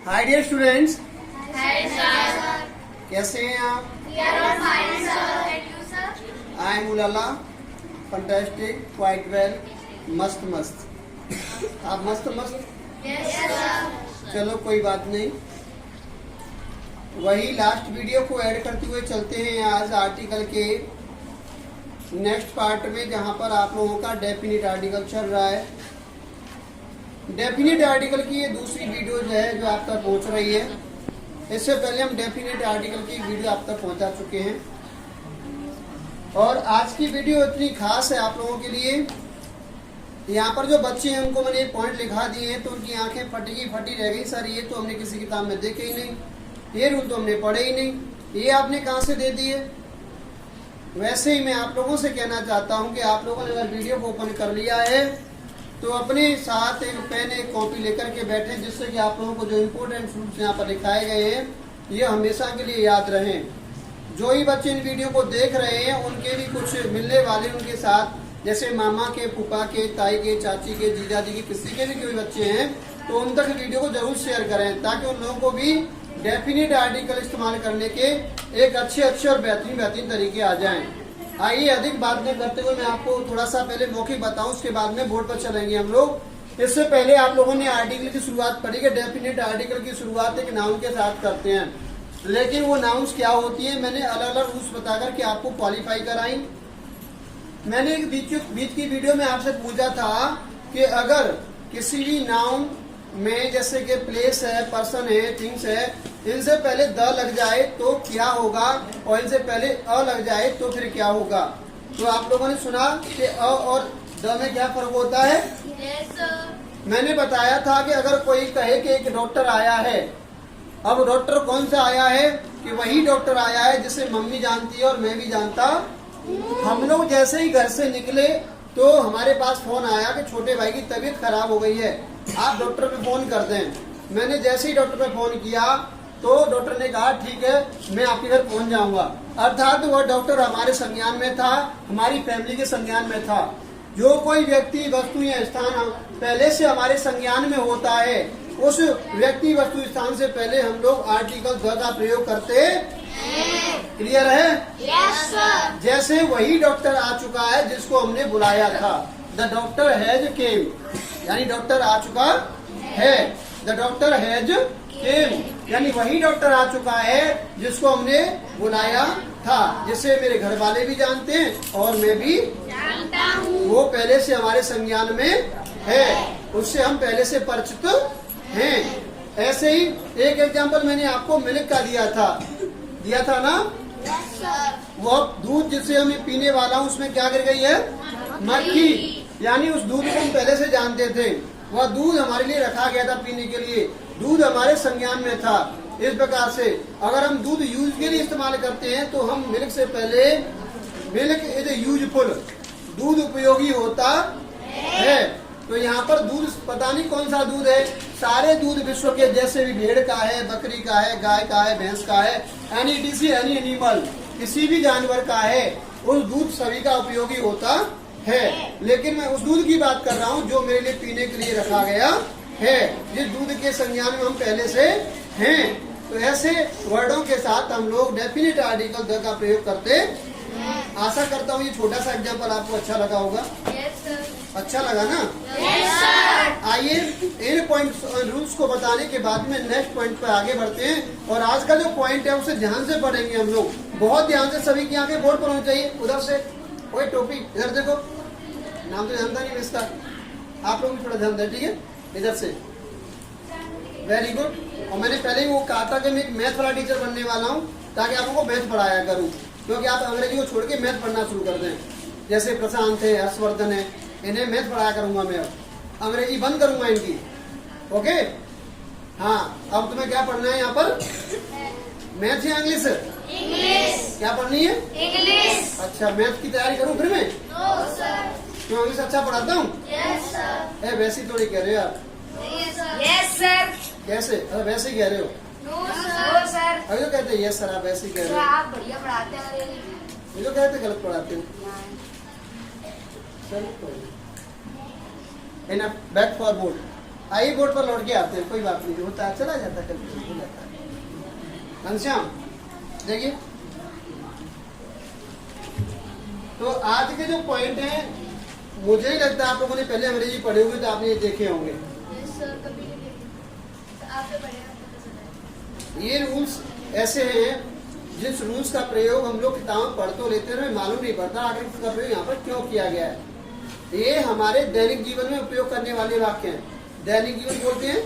हाय dear students, Hi sir. कैसे हैं आप? We are all fine sir. And you sir? I am उलाला, fantastic, quite well, मस्त मस्त। आप मस्त मस्त? Yes sir. चलो कोई बात नहीं, वही लास्ट वीडियो को ऐड करते हुए चलते हैं आज आर्टिकल के नेक्स्ट पार्ट में, जहां पर आप लोगों का डेफिनिट आर्टिकल चल रहा है। डेफिनिट आर्टिकल की ये दूसरी वीडियो जो है जो आप तक पहुंच रही है। इससे पहले हम डेफिनिट आर्टिकल की वीडियो आप तक पहुंचा चुके हैं और आज की वीडियो इतनी खास है आप लोगों के लिए। यहाँ पर जो बच्चे हैं उनको मैंने पॉइंट लिखा दिए हैं तो उनकी आंखें फटी रह गई। सर ये तो हमने किसी किताब में देखे ही नहीं, ये रूल तो हमने पढ़े ही नहीं, ये आपने कहाँ से दे दिए। वैसे ही मैं आप लोगों से कहना चाहता हूँ कि आप लोगों ने अगर वीडियो को ओपन कर लिया है तो अपने साथ एक पेन एक कॉपी लेकर के बैठे, जिससे कि आप लोगों को जो इम्पोर्टेंट रूल्स यहाँ पर दिखाए गए हैं ये हमेशा के लिए याद रहें। जो ही बच्चे इन वीडियो को देख रहे हैं उनके भी कुछ मिलने वाले उनके साथ, जैसे मामा के, फूफा के, ताई के, चाची के, जीजा जी के, किसी के भी कोई बच्चे हैं तो उन तक वीडियो को जरूर शेयर करें ताकि उन लोगों को भी डेफिनिट आर्टिकल इस्तेमाल करने के एक अच्छे और बेहतरीन तरीके आ जाएं। आइए अधिक बात नहीं करते हुए मैं आपको थोड़ा सा पहले मौखिक बताऊं, उसके बाद में बोर्ड पर चलेंगे हम लोग। इससे पहले आप लोगों ने आर्टिकल की शुरुआत पढ़ी कि डेफिनिट आर्टिकल की शुरुआत एक नाउन के साथ करते हैं, लेकिन वो नाउन्स क्या होती है मैंने अलग अलग रूल्स बताकर के आपको क्वालिफाई कराई। मैंने एक बीच की वीडियो में आपसे पूछा था कि अगर किसी भी नाउन में जैसे कि प्लेस है, पर्सन है, थिंग्स है, इनसे पहले द लग जाए तो क्या होगा और इनसे पहले अ लग जाए तो फिर क्या होगा। तो आप लोगों ने सुना कि अ और द में क्या फर्क होता है। Yes sir. मैंने बताया था कि अगर कोई कहे कि एक डॉक्टर आया है, अब डॉक्टर कौन सा आया है कि वही डॉक्टर आया है जिसे मम्मी जानती है और मैं भी जानता। हम लोग जैसे ही घर से निकले तो हमारे पास फोन आया कि छोटे भाई की तबीयत खराब हो गई है, आप डॉक्टर पे फोन कर दें। मैंने जैसे ही डॉक्टर पे फोन किया तो डॉक्टर ने कहा ठीक है मैं आपके घर पहुंच जाऊंगा। अर्थात वह डॉक्टर हमारे संज्ञान में था, हमारी फैमिली के संज्ञान में था। जो कोई व्यक्ति, वस्तु या स्थान पहले से हमारे संज्ञान में होता है उस व्यक्ति, वस्तु, स्थान से पहले हम लोग आर्टिकल द का प्रयोग करते हैं। क्लियर है। Yes sir. जैसे वही डॉक्टर आ चुका है जिसको हमने बुलाया था, द डॉक्टर हैज केम, यानी डॉक्टर आ चुका है। द डॉक्टर हैज केम यानी वही डॉक्टर आ चुका है जिसको हमने बुलाया था, जिसे मेरे घर वाले भी जानते हैं और मैं भी जानता हूँ। वो पहले से हमारे संज्ञान में है, उससे हम पहले से परिचित हैं। ऐसे ही एक एग्जांपल मैंने आपको मिल्क का दिया था ना। Yes sir. वो दूध जिसे हमें पीने वाला हूँ उसमें क्या कर गई है, मक्खी। यानी उस दूध को हम पहले से जानते थे, वह दूध हमारे लिए रखा गया था पीने के लिए, दूध हमारे संज्ञान में था। इस प्रकार से अगर हम दूध यूज के लिए इस्तेमाल करते हैं तो हम मिल्क से पहले, मिल्क इज यूजफुल, दूध उपयोगी होता है। तो यहाँ पर दूध पता नहीं कौन सा दूध है, सारे दूध विश्व के जैसे भी भेड़ का है, बकरी का है, गाय का है, भैंस का है, एनी एनिमल, किसी भी जानवर का है, उस दूध सभी का उपयोगी होता है। लेकिन मैं उस दूध की बात कर रहा हूँ जो मेरे लिए पीने के लिए रखा गया है, जिस दूध के संज्ञान में हम पहले से हैं। तो ऐसे वर्डों के साथ हम लोग डेफिनिट आर्टिकल द का प्रयोग करते। आशा करता हूँ ये छोटा सा एग्जाम्पल आपको अच्छा लगा होगा। Yes sir. अच्छा लगा ना। Yes sir. आइए इन पॉइंट रूल्स को बताने के बाद में नेक्स्ट पॉइंट पर आगे बढ़ते हैं और आज का जो पॉइंट है उसे ध्यान से पढ़ेंगे हम लोग, बहुत ध्यान से। सभी की आंखें बोर्ड पर होनी चाहिए। उधर से कोई टोपी, इधर देखो, नाम तो जानता नहीं इसका, आप लोग भी थोड़ा ध्यान दें, ठीक है। इधर से, वेरी गुड। और मैंने पहले ही वो कहा था कि मैं एक मैथ वाला टीचर बनने वाला हूँ ताकि आप लोगों को मैथ पढ़ाया करूँ, क्योंकि आप अंग्रेजी को छोड़ के मैथ पढ़ना शुरू कर दें। जैसे प्रशांत है, हर्षवर्धन है, इन्हें मैथ पढ़ाया करूंगा मैं, अब अंग्रेजी बंद करूंगा इनकी। ओके, हाँ। अब तुम्हें क्या पढ़ना है यहाँ पर, मैथ या इंग्लिश? English. क्या पढ़नी है? English. अच्छा, मैथ की तैयारी करूँ फिर मैं? No sir. क्यों, इंग्लिश अच्छा पढ़ाता हूँ? Yes sir. वैसे थोड़ी कह रहे हो आप। Yes sir. Yes sir. कैसे? अरे वैसे ही कह रहे हो। No sir. No sir. अभी तो कहते हैं यस सर, आप वैसे ही कह रहे हो। आप बढ़िया पढ़ाते हैं। ये तो कहते गलत पढ़ाते हो। चलो बैक फॉरवर्ड। आई बोर्ड पर लौट के आते हैं, कोई बात नहीं, होता है, चला जाता है, कभी हो जाता है। घनश्याम देखिए, तो आज के जो पॉइंट हैं, मुझे नहीं लगता आप लोगों ने पहले अंग्रेजी पढ़े होंगे तो आपने ये देखे होंगे। ये रूल्स ऐसे हैं जिस रूल्स का प्रयोग हम लोग किताब पढ़ तो लेते हैं, मालूम नहीं पड़ता आखिर इसका प्रयोग यहाँ पर क्यों किया गया है। ये हमारे दैनिक जीवन में उपयोग करने वाले वाक्य हैं। दैनिक जीवन बोलते हैं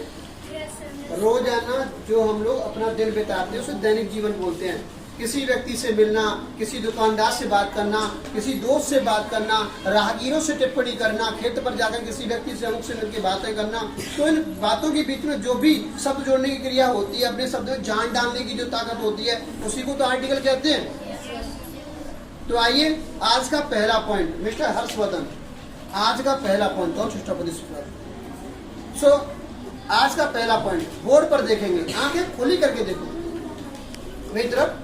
रोजाना जो हम लोग अपना दिन बिताते हैं उसे दैनिक जीवन बोलते हैं। किसी व्यक्ति से मिलना, किसी दुकानदार से बात करना, किसी दोस्त से बात करना, राहगीरों से टिप्पणी करना, खेत पर जाकर किसी व्यक्ति से अमुक से मिलकर बातें करना, तो इन बातों के बीच में जो भी शब्द जोड़ने की क्रिया होती है, अपने शब्द में जान डालने की जो ताकत होती है, उसी को तो आर्टिकल कहते हैं। तो आइए आज का पहला पॉइंट, मिस्टर हर्षवर्धन, आज का पहला पॉइंट सो आज का पहला पॉइंट बोर्ड पर देखेंगे, आंखें खुली करके देखो मेरी तरफ।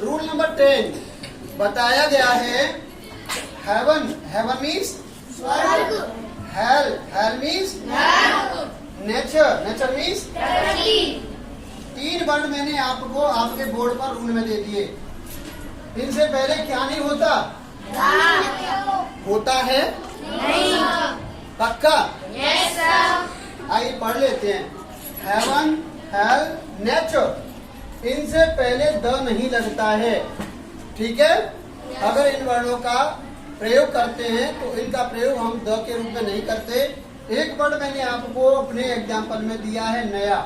रूल नंबर 10 बताया गया है, हेवन, हेवन मीन्स स्वर्ग, hello, hello means nature, nature means प्रकृति। 3 वर्ड मैंने आपको आपके बोर्ड पर रूल में दे दिए। इनसे पहले क्या नहीं होता? होता है नहीं। पक्का? Yes sir. आइए पढ़ लेते हैं। हेवन, हेल, नेचर, इनसे पहले द नहीं लगता है, ठीक है। अगर इन वर्णों का प्रयोग करते हैं तो इनका प्रयोग हम द के रूप में नहीं करते। एक वर्ड मैंने आपको अपने एग्जाम्पल में दिया है, नया।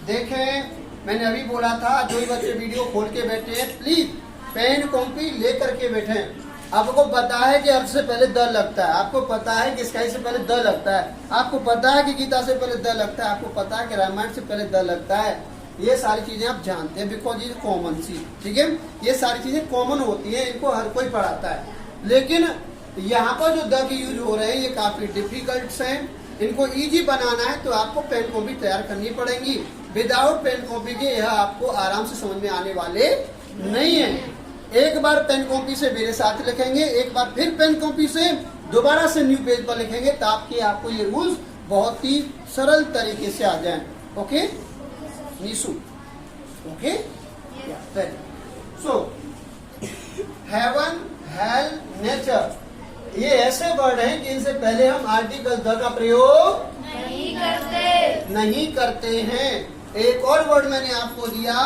देखें, मैंने अभी बोला था जो भी बच्चे वीडियो खोल के बैठे हैं प्लीज पेन कॉपी लेकर के बैठे। आपको पता है कि अर्थ से पहले द लगता है, आपको पता है कि स्काई से पहले द लगता है, आपको पता है कि गीता से पहले द लगता है, आपको पता है कि रामायण से पहले द लगता है। ये सारी चीजें आप जानते हैं, बिकॉज ये कॉमन सी, ठीक है। ये सारी चीजें कॉमन होती हैं, इनको हर कोई पढ़ाता है। लेकिन यहाँ पर जो द की यूज हो रहे हैं ये काफी डिफिकल्ट हैं। इनको इजी बनाना है तो आपको पेन कॉपी तैयार करनी पड़ेगी। विदाउट पेन कॉपी के यह आपको आराम से समझ में आने वाले नहीं है। एक बार पेन कॉपी से मेरे साथ लिखेंगे, एक बार फिर पेन कॉपी से दोबारा से न्यू पेज पर लिखेंगे ताकि आपको ये रूल्स बहुत ही सरल तरीके से आ जाएं। Okay Nisu, okay so heaven, hell, nature, ये ऐसे वर्ड हैं कि इनसे पहले हम आर्टिकल द का प्रयोग नहीं करते हैं। एक और वर्ड मैंने आपको दिया,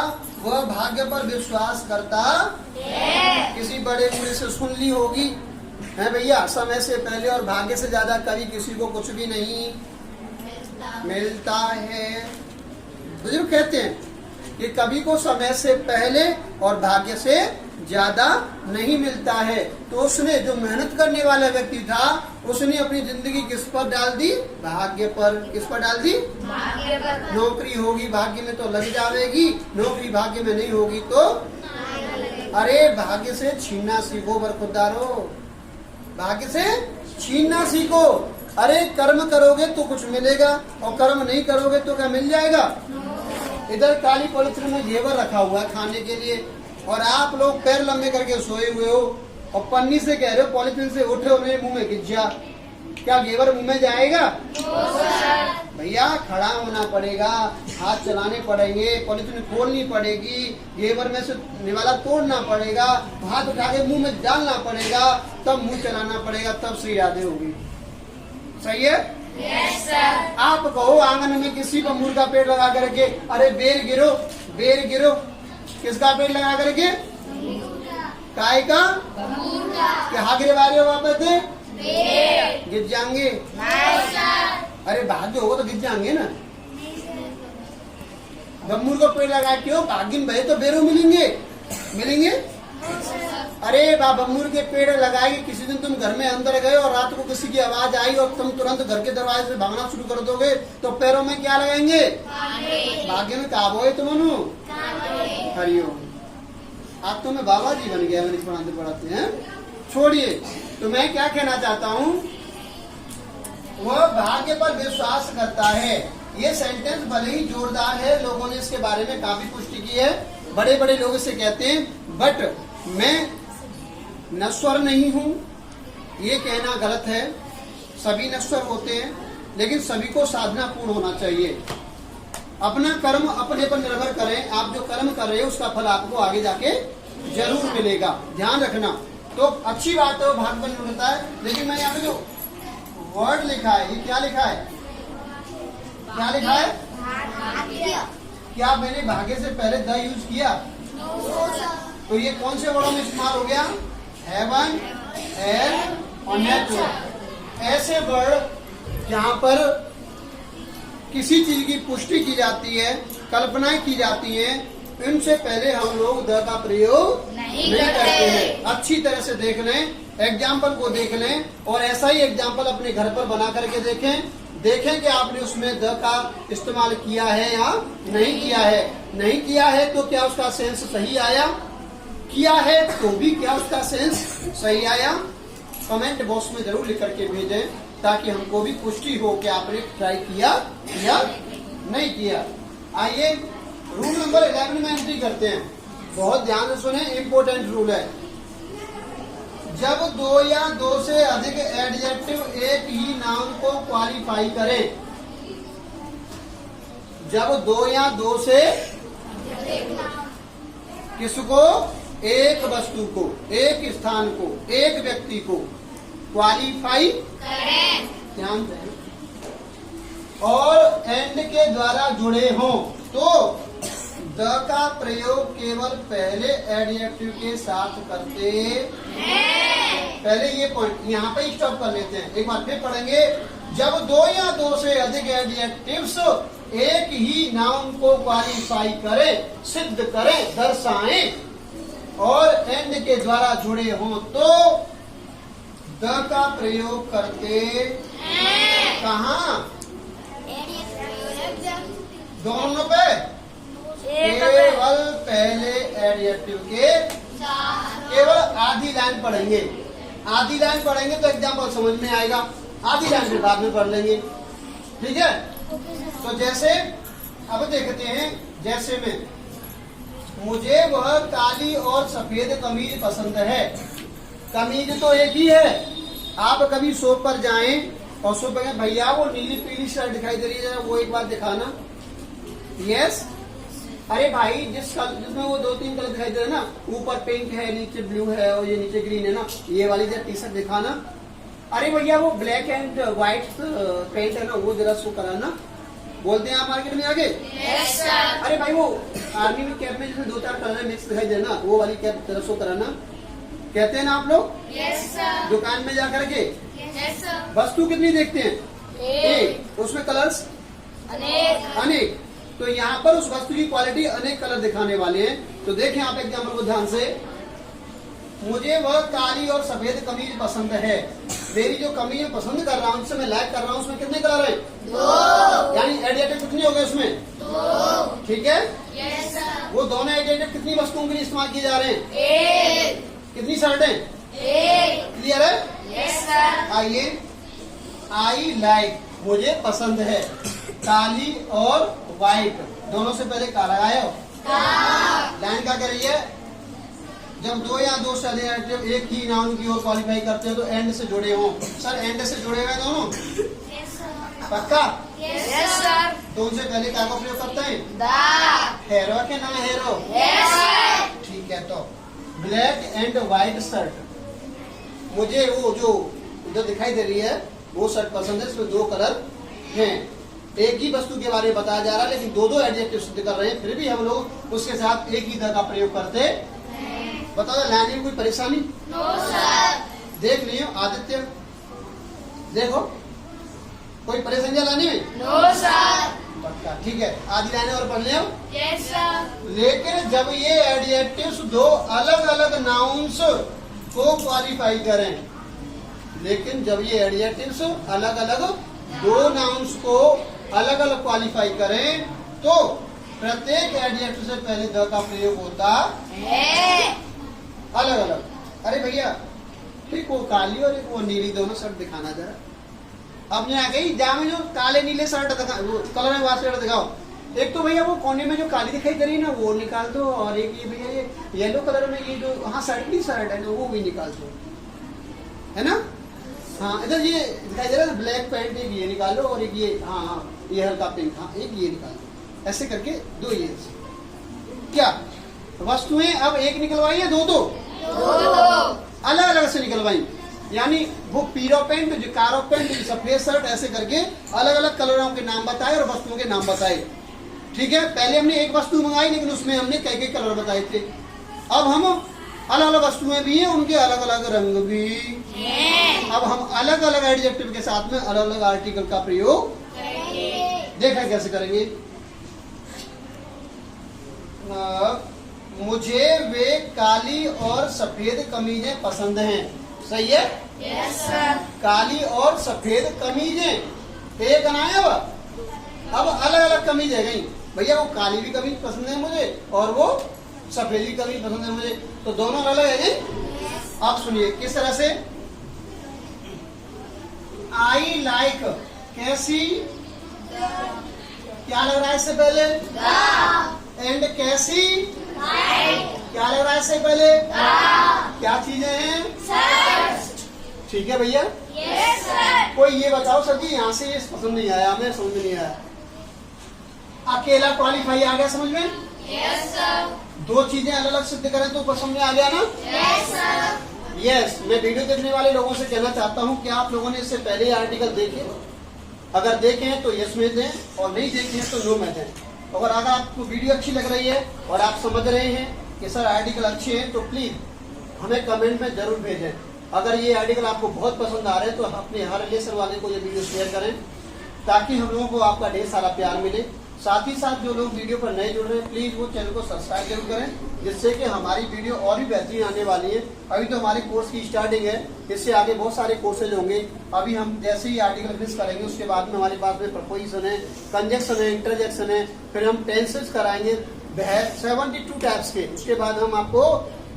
वह भाग्य पर विश्वास करता है। किसी बड़े बूढ़े से सुन ली होगी है भैया, समय से पहले और भाग्य से ज्यादा कभी किसी को कुछ भी नहीं मिलता है। बुजुर्ग कहते हैं कि कभी को समय से पहले और भाग्य से ज्यादा नहीं मिलता है। तो उसने, जो मेहनत करने वाला व्यक्ति था, उसने अपनी जिंदगी किस पर डाल दी? भाग्य पर। किस पर डाल दी? भाग्य पर। नौकरी होगी भाग्य में तो लग जाएगी, नौकरी भाग्य में नहीं होगी तो अरे भाग्य से छीनना सीखो बरखुदारो, भाग्य से छीनना सीखो। अरे कर्म करोगे तो कुछ मिलेगा और कर्म नहीं करोगे तो क्या मिल जाएगा? इधर काली पॉलिथीन में घेवर रखा हुआ है खाने के लिए और आप लोग पैर लंबे करके सोए हुए हो और पन्नी से कह रहे हो पॉलिथीन से उठे हो, मेरे मुंह में गिर जा। क्या घेवर मुंह में जाएगा? भैया खड़ा होना पड़ेगा, हाथ चलाने पड़ेंगे, पॉलिथीन खोलनी पड़ेगी, घेवर में से निवाला तोड़ना पड़ेगा, हाथ उठा के मुंह में डालना पड़ेगा, तब मुंह चलाना पड़ेगा, तब श्री राधे होगी। सही है? Yes sir. आप कहो आंगन में किसी को मुर्गा पेड़ लगा करके, अरे बेर गिरो, बेर गिरो, किसका पेड़ लगा करके? काय का? क्या हागिरे वाले हो वापस थे? गिर जाएंगे। अरे भाग्य होगा तो गिर जाएंगे ना। बम्बूर को पेड़ लगा क्यों? भाग्य भय तो बेरों मिलेंगे, मिलेंगे। अरे बम्बूर के पेड़ लगाएंगे, किसी दिन तुम घर में अंदर गए और रात को किसी की आवाज आई और तुम तुरंत घर के दरवाजे से भागना शुरू कर दोगे तो पैरों में क्या लगाएंगे? भाग्य में काबू है तुम। हरिओम। आप तो मैं बाबा जी बन गया, मैंने पढ़ाते पढ़ाते हैं। छोड़िए, तो मैं क्या कहना चाहता हूँ, वह भाग्य पर विश्वास करता है। ये सेंटेंस भले ही जोरदार है, लोगों ने इसके बारे में काफी पुष्टि की है, बड़े बड़े लोग इसे कहते हैं, बट मैं नश्वर नहीं हूँ, ये कहना गलत है। सभी नश्वर होते हैं, लेकिन सभी को साधना पूर्ण होना चाहिए। अपना कर्म अपने पर निर्भर करें। आप जो कर्म कर रहे हो उसका फल आपको आगे जाके जरूर मिलेगा, ध्यान रखना। तो अच्छी बात है, भाग बन होता है। लेकिन मैंने यहाँ पे जो वर्ड लिखा है, ये क्या लिखा है, क्या लिखा है? क्या मैंने भाग्य से पहले द यूज किया? तो ये कौन से वर्डों में इस्तेमाल हो गया? हेवन, एंड और नेचुरल। ऐसे वर्ड जहां पर किसी चीज की पुष्टि की जाती है, कल्पनाएं की जाती हैं, इनसे पहले हम लोग द का प्रयोग नहीं करते हैं। अच्छी तरह से देख लें, एग्जाम्पल को देख लें, और ऐसा ही एग्जाम्पल अपने घर पर बना करके देखें कि आपने उसमें द का इस्तेमाल किया है या नहीं किया है। नहीं किया है तो क्या उसका सेंस सही आया? किया है तो भी क्या उसका सेंस सही आया? कमेंट बॉक्स में जरूर लिख करके भेजें, ताकि हमको भी पुष्टि हो कि आपने ट्राई किया या नहीं किया। आइए रूल नंबर 11 में एंट्री करते हैं। बहुत ध्यान से सुने, इम्पोर्टेंट रूल है। जब दो या दो से अधिक एडजेक्टिव एक ही नाउन को क्वालिफाई करें, जब दो या दो से किसको, एक वस्तु को, एक स्थान को, एक व्यक्ति को क्वालिफाई करें, ध्यान दें, और एंड के द्वारा जुड़े हों, तो द का प्रयोग केवल पहले एडजेक्टिव के साथ करते हैं। पहले ये पॉइंट यहाँ पे स्टॉप कर लेते हैं, एक बार फिर पढ़ेंगे। जब दो या दो से अधिक एडजेक्टिव्स एक ही नाउन को क्वालिफाई करें, सिद्ध करें, दर्शाएं और एंड के द्वारा जुड़े हों, तो द का प्रयोग करते हैं। कहाँ? दोनों पे, केवल पहले एडजेक्टिव के, केवल आधी लाइन पढ़ेंगे। आधी लाइन पढ़ेंगे तो एग्जाम्पल समझ में आएगा, आधी लाइन फिर बाद में पढ़ लेंगे, ठीक है? तो जैसे अब देखते हैं, जैसे में मुझे वह काली और सफेद कमीज पसंद है। कमीज तो एक ही है। आप कभी शॉप पर जाएं और शॉप पर भैया वो नीली पीली शर्ट दिखाई दे रही है, वो एक बार दिखाना। यस, अरे भाई जिसमें वो 2-3 कलर दिखाई दे रहे हैं ना, ऊपर पिंक है, नीचे ब्लू है और ये नीचे ग्रीन है ना, ये वाली जरा टी शर्ट दिखाना। अरे भैया वो ब्लैक एंड व्हाइट पेंट है ना, वो जरा शो कराना। बोलते हैं आप मार्केट में आगे। Yes sir. अरे भाई वो आर्मी में कैप में जिसमें 2-4 कलर मिक्स दिखाई दे ना, वो वाली कैप जरा शो कराना। कहते हैं ना आप लोग? Yes sir. दुकान में जाकर के यस सर। वस्तु कितनी देखते हैं? एक। उसमें कलर्स अनेक। तो यहाँ पर उस वस्तु की क्वालिटी अनेक कलर दिखाने वाले हैं। तो देखें आप एग्जाम्पल को ध्यान से। मुझे वह काली और सफेद कमीज पसंद है। मेरी जो कमीज पसंद कर रहा हूँ, उससे मैं लाइक कर रहा हूँ, उसमें कितने कलर हैं? 2। यानी एडजेक्टिव कितने हो गए उसमें? 2। ठीक है? Yes sir. वो दोनों एडजेक्टिव कितनी वस्तुओं के लिए इस्तेमाल किए जा रहे हैं? 1। कितनी शर्टें? 1। क्लियर है? Yes sir. आइए, आई लाइक, मुझे पसंद है, काली और व्हाइट, दोनों से पहले का लगाए हो? लाइन का करिए। जब दो या दो से अधिक एडजेक्टिव एक ही नाउन की ओर क्वालिफाई करते हो तो एंड से जुड़े हों। सर एंड से जुड़े हुए दोनों? Yes sir. पक्का? Yes sir. तो उनसे पहले क्या का प्रयोग करते हैं? द। हेरो के ना हेरो? Yes sir. ठीक है, तो ब्लैक एंड व्हाइट शर्ट, मुझे वो जो उधर दिखाई दे रही है वो शर्ट पसंद है, इसमें 2 कलर हैं। एक ही वस्तु के बारे में बताया जा रहा है, लेकिन 2 एडजेक्टिव सिद्ध कर रहे हैं, फिर भी हम लोग उसके साथ एक ही द का प्रयोग करते। बताओ लाने में कोई परेशानी? No sir. देख लियो आदित्य, देखो कोई परेशानी लाने में? No sir. पक्का, ठीक है। आधी लाइनें और पढ़ लियो। Yes sir. लेकिन जब ये एडजेक्टिव्स 2 अलग अलग नाउन्स को क्वालिफाई करें, लेकिन जब ये एडजेक्टिव्स अलग अलग 2 नाउन्स को अलग अलग क्वालिफाई करें, तो प्रत्येक एडजेक्टिव से पहले द का प्रयोग होता है। अलग अलग। अरे भैया एक वो काली और एक वो नीली दोनों शर्ट दिखाना जरा। अपने आ गई जामे जो काले नीले शर्ट दिखा, वो कलर में शर्ट दिखाओ। एक तो भैया वो कोने में जो काली दिखाई दे रही है ना, वो निकाल दो, और एक ये भैया ये येलो कलर में ये जो हाँ शर्ट है ना, वो भी निकाल दो, है ना? हाँ इधर ये दिखाई दे रहा है ब्लैक पैंट, एक ये निकाल लो और एक ये, हाँ हाँ ये हल्का पिंक, हाँ एक ये निकाल लो, ऐसे करके दो ये क्या वस्तुएं अब एक निकलवाई है, दो अलग अलग से निकलवाई, यानी वो पीरो पेंट, जो कारो पेंट, सफेद शर्ट, ऐसे करके अलग अलग कलरों के नाम बताए और वस्तुओं के नाम बताए। ठीक है, पहले हमने एक वस्तु मंगाई लेकिन उसमें हमने कई कई कलर बताए थे। अब हम अलग अलग वस्तुएं भी हैं, उनके अलग अलग रंग भी। अब हम अलग अलग एडजेक्टिव के साथ में अलग अलग आर्टिकल का प्रयोग देखा कैसे करेंगे। मुझे वे काली और सफेद कमीजें पसंद हैं। सही है? Yes sir. काली और सफेद कमीजें एक बनाए। अब अलग अलग कमीज है गई भैया, वो काली भी कमीज पसंद है मुझे और वो सफेद भी कमीज पसंद है मुझे, तो दोनों अलग है गई। आप सुनिए किस तरह से। आई लाइक कैसी, क्या लग रहा है इससे पहले? एंड कैसी, क्या लग रहा है इससे पहले? क्या चीजें हैं? ठीक है भैया। Yes sir. कोई ये बताओ सर जी, यहाँ से ये पसंद नहीं आया, हमें समझ में नहीं आया। अकेला क्वालिफाई आ गया समझ में? Yes sir. दो चीजें अलग अलग सिद्ध करें तो पसंद में आ गया ना? Yes sir. यस। मैं वीडियो देखने वाले लोगों से कहना चाहता हूँ कि आप लोगों ने इससे पहले ही आर्टिकल देखे, अगर देखे हैं तो यस में दें और नहीं देखे हैं तो नो में दें। और अगर आपको वीडियो अच्छी लग रही है और आप समझ रहे हैं कि सर आर्टिकल अच्छे हैं तो प्लीज हमें कमेंट में जरूर भेजें। अगर ये आर्टिकल आपको बहुत पसंद आ रहे हैं तो अपने हर रिलेशन वाले को ये वीडियो शेयर करें ताकि हम लोगों को आपका ढेर सारा प्यार मिले। साथ ही साथ जो लोग वीडियो पर नए जुड़ रहे हैं प्लीज वो चैनल को सब्सक्राइब जरूर करें, जिससे कि हमारी वीडियो और भी बेहतरीन आने वाली है। अभी तो हमारे कोर्स की स्टार्टिंग है, इससे आगे बहुत सारे कोर्सेज होंगे। अभी हम जैसे ही आर्टिकल फिनिश करेंगे उसके बाद में हमारे पास में प्रपोजिशन है, कंजक्शन है, इंटरजेक्शन है, फिर हम टेंसेस कराएंगे 72 टाइप्स के। उसके बाद हम आपको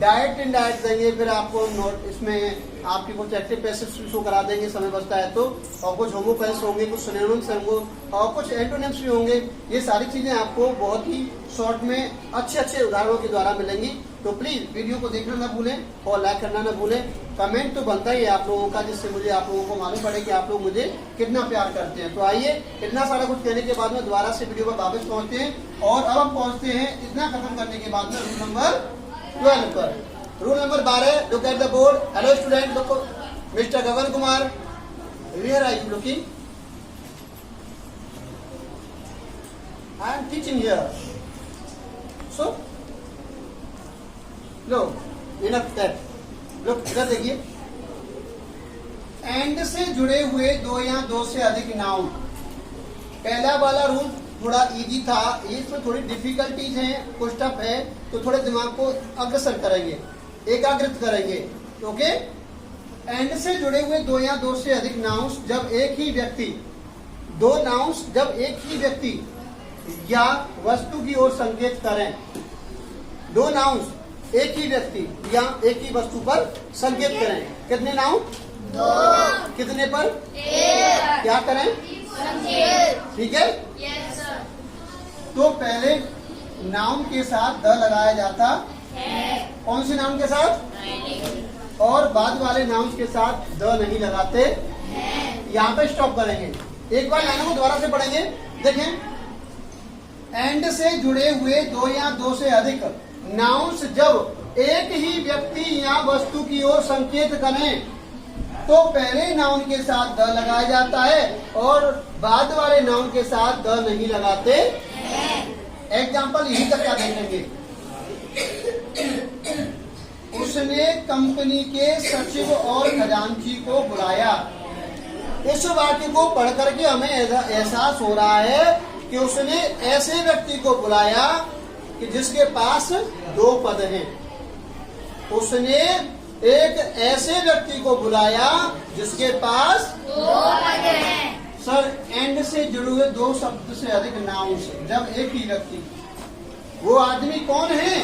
डायरेक्ट इनडायरेक्ट देंगे, फिर आपको नोट इसमें आपकी कुछ एक्टिव पैसिव शो करा देंगे समय बचता है तो, और कुछ होमोपैथ्स होंगे, कुछ सिनोनिम्स होंगे और कुछ एंटोनिम्स भी होंगे। ये सारी चीजें आपको बहुत ही शॉर्ट में अच्छे अच्छे उदाहरणों के द्वारा मिलेंगी। तो प्लीज वीडियो को देखना ना भूलें और लाइक करना ना भूलें। कमेंट तो बनता ही है आप लोगों का, जिससे मुझे आप लोगों को मालूम पड़े कि आप लोग मुझे कितना प्यार करते हैं। तो आइए, इतना सारा कुछ कहने के बाद में दोबारा से वीडियो पर वापस पहुंचते हैं और अब हम पहुंचते हैं इतना खत्म करने के बाद में रूल नंबर 12 पर। Rule number 12, look at the board. Hello student, look mister Gagan Kumar, where are you looking? I am teaching here. So low enough that. Look इधर देखिए, एंड से जुड़े हुए दो या दो से अधिक नाउन। पहला वाला रूल थोड़ा इजी था, इसमें थोड़ी डिफिकल्टीज हैं, कुछ टफ है, तो थोड़े दिमाग को अग्रसर करेंगे, एकाग्रित करेंगे। ओके, एंड से जुड़े हुए दो या दो से अधिक नाउन्स जब एक ही व्यक्ति, दो नाउन्स जब एक ही व्यक्ति या वस्तु की ओर संकेत करें। दो नाउन्स एक ही व्यक्ति या एक ही वस्तु पर संकेत करें। कितने नाउन? दो। कितने पर? एक। क्या करें? संकेत। ठीक है। Yes sir. तो पहले नाउन के साथ द लगाया जाता है। कौन से नाउन के साथ? और बाद वाले नाउन के साथ द नहीं लगाते। यहाँ पे स्टॉप करेंगे। एक बार लाइनों को दोबारा से पढ़ेंगे। देखें, एंड से जुड़े हुए दो या दो से अधिक नाउन्स जब एक ही व्यक्ति या वस्तु की ओर संकेत करें तो पहले नाउन के साथ द लगाया जाता है और बाद वाले नाउन के साथ द नहीं लगाते। एग्जाम्पल यही तक क्या देखेंगे। उसने कंपनी के सचिव और खजांची को बुलाया। इस वाक्य को पढ़ करके हमें एहसास हो रहा है कि उसने ऐसे व्यक्ति को बुलाया कि जिसके पास दो पद हैं। उसने एक ऐसे व्यक्ति को बुलाया जिसके पास दो पद हैं। सर, एंड से जुड़े हुए दो शब्द से अधिक नाउन से जब एक ही व्यक्ति, वो आदमी कौन है?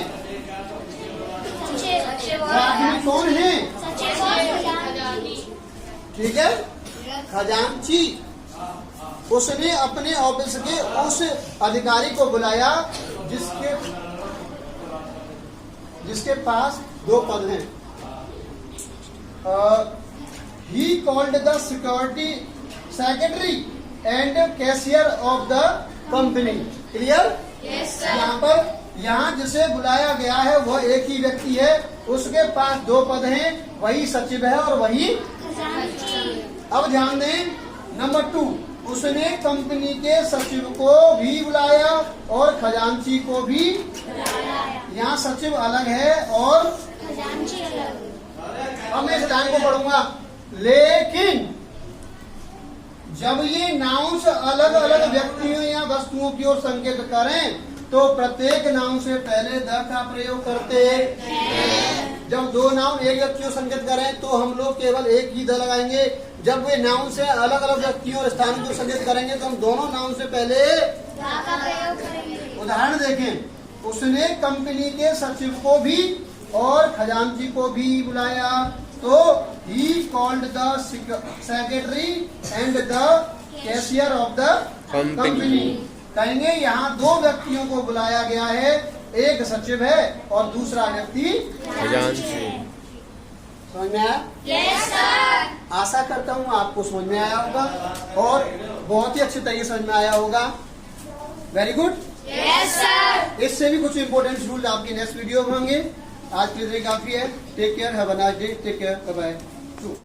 वो आदमी कौन है? ठीक है, खजांची। उसने अपने ऑफिस के उस अधिकारी को बुलाया जिसके पास दो पद हैं। he called the secretary and cashier of the company. Clear? Yes, यहाँ जिसे बुलाया गया है वह एक ही व्यक्ति है, उसके पास दो पद हैं, वही सचिव है और वही। अब ध्यान दें, नंबर 2, उसने कंपनी के सचिव को भी बुलाया और खजांची को भी। यहाँ सचिव अलग है और अब मैं इस लाइन को पढ़ूंगा। लेकिन जब ये नाउंस अलग अलग व्यक्तियों या वस्तुओं की ओर संकेत करें तो प्रत्येक नाउन से पहले द का प्रयोग करते हैं। जब दो नाउन एक व्यक्ति को संकेत करें तो हम लोग केवल एक ही द लगाएंगे। जब वे नाउन से अलग अलग व्यक्तियों और स्थानों को संकेत करेंगे तो हम दोनों नाउन से पहले द का प्रयोग करेंगे। उदाहरण देखें, उसने कंपनी के सचिव को भी और खजांची को भी बुलाया तो he called the secretary and the cashier of the company. कहेंगे यहाँ दो व्यक्तियों को बुलाया गया है, एक सचिव है और दूसरा व्यक्ति खजांची। समझ में आया? Yes, sir. आशा करता हूँ आपको समझ में आया होगा और बहुत ही अच्छे तरीके से समझ में आया होगा। Very good. Yes, sir. इससे भी कुछ इंपॉर्टेंट रूल आपके नेक्स्ट वीडियो में होंगे। आज के लिए काफी है। Take care, have a nice day, take care, bye bye.